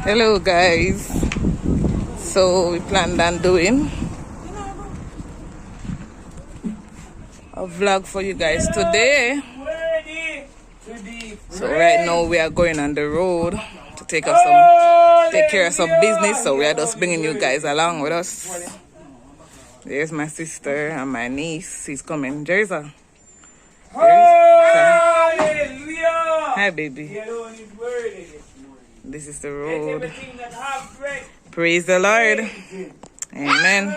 Hello guys, so we planned on doing a vlog for you guys today. So right now we are going on the road to take care of some business, so we are just bringing you guys along with us. There's my sister and my niece. She's coming. Jerza. Hi baby. This is the road. Praise the Lord. Amen.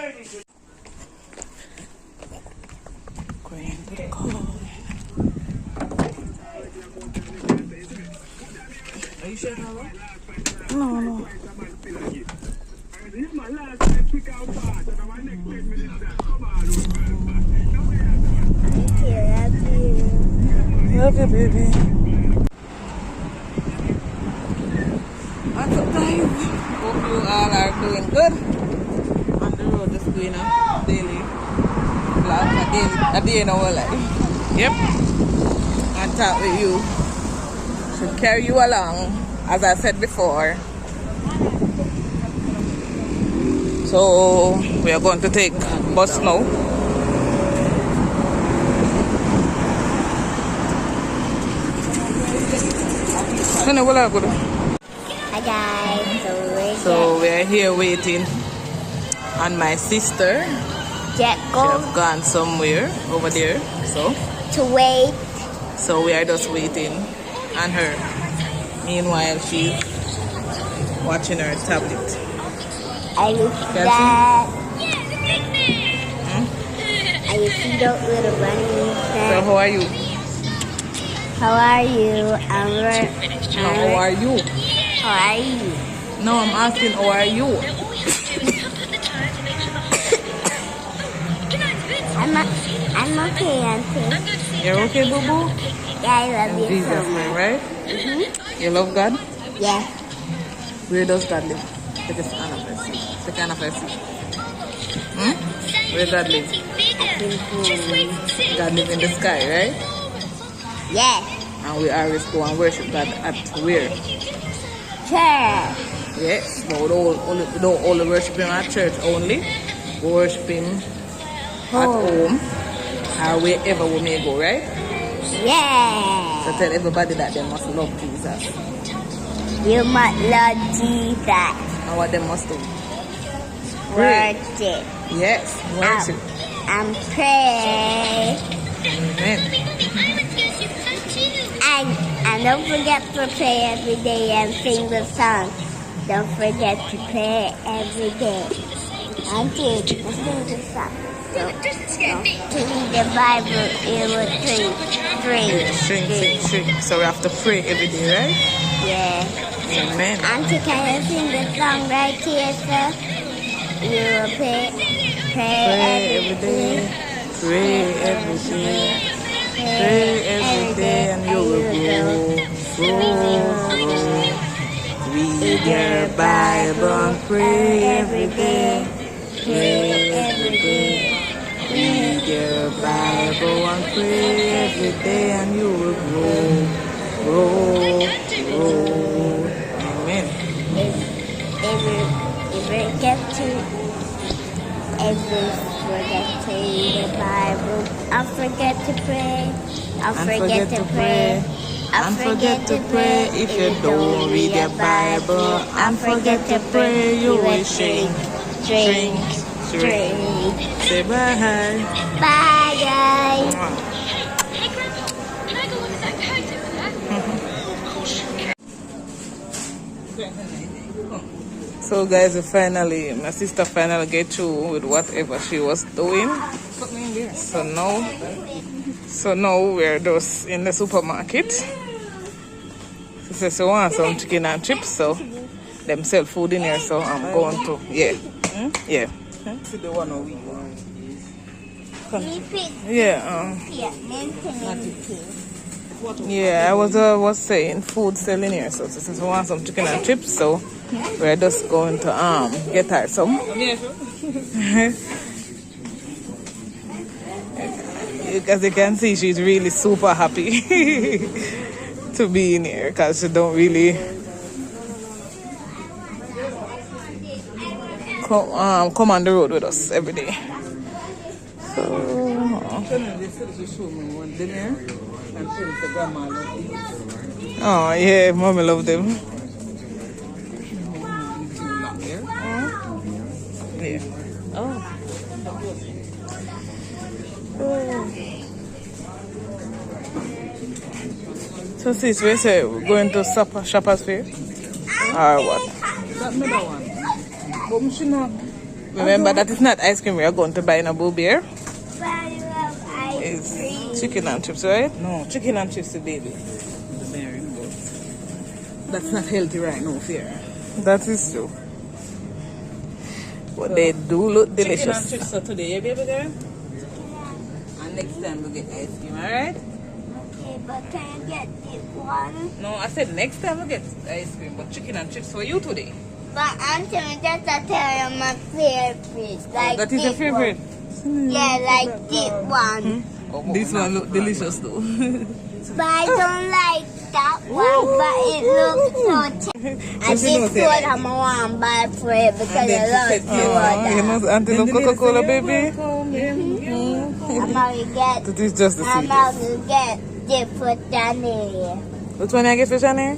Going to the car. Are you sure? No. Love you, baby. What's up, guys? Hope you all are doing good. On the road, just doing a daily vlog, a day in our life. Yep. And talk with you. Should carry you along, as I said before. So we are going to take bus now. Hi guys, so we are here waiting on my sister. She has gone somewhere over there, so to wait. So we are just waiting on her. Meanwhile, she's watching her tablet. I will see that. I will see that little bunny. So how are you? How are you? How are you? How are you? No, I'm asking how are you? I'm okay, Auntie. You're okay, boo boo? Yeah, I love you Jesus so name, much. right? You love God? Yeah. Where does God live? Take a kind of person. Where God live? God live in the sky, right? Yeah. And we always go and worship God at where? Church. Yes, but we don't only worship Him at church only. We worship Him at home or wherever we may go, right? Yeah. So tell everybody that they must love Jesus. You must love Jesus. And what they must do? Worship. Yes, worship. And pray. Amen. And don't forget to pray every day and sing the song. Don't forget to pray every day. Auntie, sing the song. To read the Bible, it will Sing. So we have to pray every day, right? Yeah. Amen. Auntie, can you sing the song right here, sir? You will pray every day. Pray every day. Pray every day and you will grow. Read your Bible and pray every day. Pray every day. Read your Bible and pray every day and you will grow. Amen. Forget to read the Bible. I'll forget to pray. I'll forget to pray. And forget to pray if you don't read your Bible. And forget to pray, you will shrink. Say bye. Bye, guys. So guys, my sister finally get through with whatever she was doing. So now we're just in the supermarket. She says she wants some chicken and chips, so them sell food in here, so I'm going to, yeah. Yeah, I was saying food selling here, so she says she wants some chicken and chips, so we're just going to get her some. As you can see, she's really super happy to be in here because she don't really come on the road with us every day. So, oh yeah, mommy love them. Yeah. Oh. So sis, we say we're going to Shoppers Fair or what? That middle one. But we should not. Remember that it's not ice cream we are going to buy in a Boo Bear. But I love ice cream. It's chicken and chips, right? No, chicken and chips, baby. The berry, but that's not healthy right now, fair. That is true. But they do look delicious. Chicken and chips for today, yeah, baby girl? And next time we'll get ice cream, alright? Okay, but can I get this one? No, I said next time we'll get ice cream, but chicken and chips for you today. But Auntie, just to tell you my favorite. Like That is your this favorite? one. Yeah, like this one. This one look delicious though. But I don't like that one, but it looks so tasty. I just told her I want to buy for it because I love You soda. know, Auntie love Coca-Cola, baby. I'm going to get, That is just the I'm secret. going to get this for Johnny. Which one I get for Shani?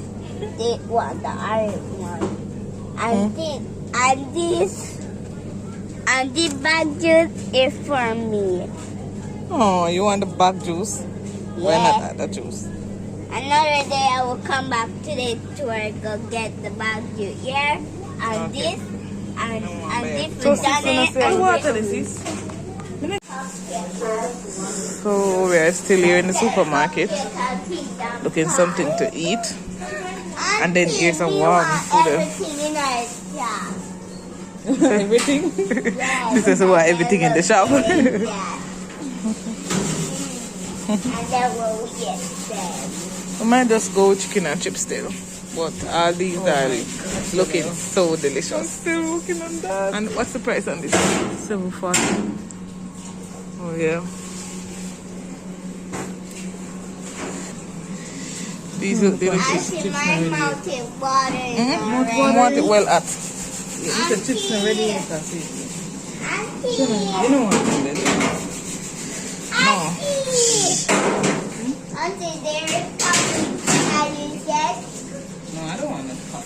This one, the orange one. And this bag juice is for me. Oh, you want the back juice? Why not the juice? Another day I will come back to the store go get the bag juice. Yeah, and Okay. this and this So for Johnny. sis, And water this. this is. So we are still here in the supermarket looking something to eat. And then here's a warm food. Everything in our shop. Everything? This is why everything in the shop. Yeah. And then we'll get them. We might just go chicken and chips still. But all these are looking so delicious. I'm still looking on that. And what's the price on this? $7.40. Oh yeah. These look delicious. Actually, my mouth is watering I already. want it well at. Yeah, the chips are ready. You can see. Auntie, You know what I'm doing? Auntie, there is something that you said. No, I don't want that cup.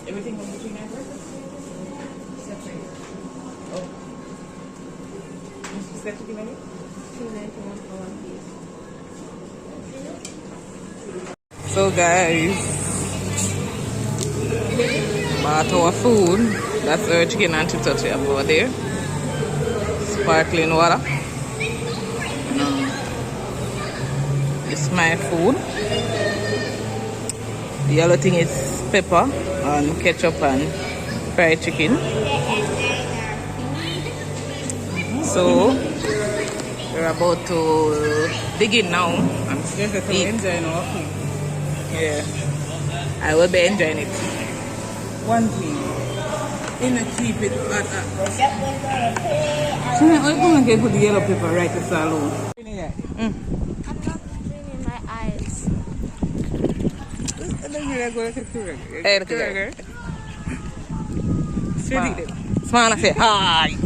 Everything was between my breakfast? Separate. Oh. Is that chicken ready? So guys, bought our food. That's our chicken and chips that we have over there. Sparkling water. It's my food. The yellow thing is pepper and ketchup and fried chicken. So we're about to dig in now and eat. Enjoying our food. Yeah, I will be enjoying it. One thing. In a keep it at I'm So I'm going to put the yellow pepper right to salon. not cleaning my eyes. Hey, look at that. Smile and say hi.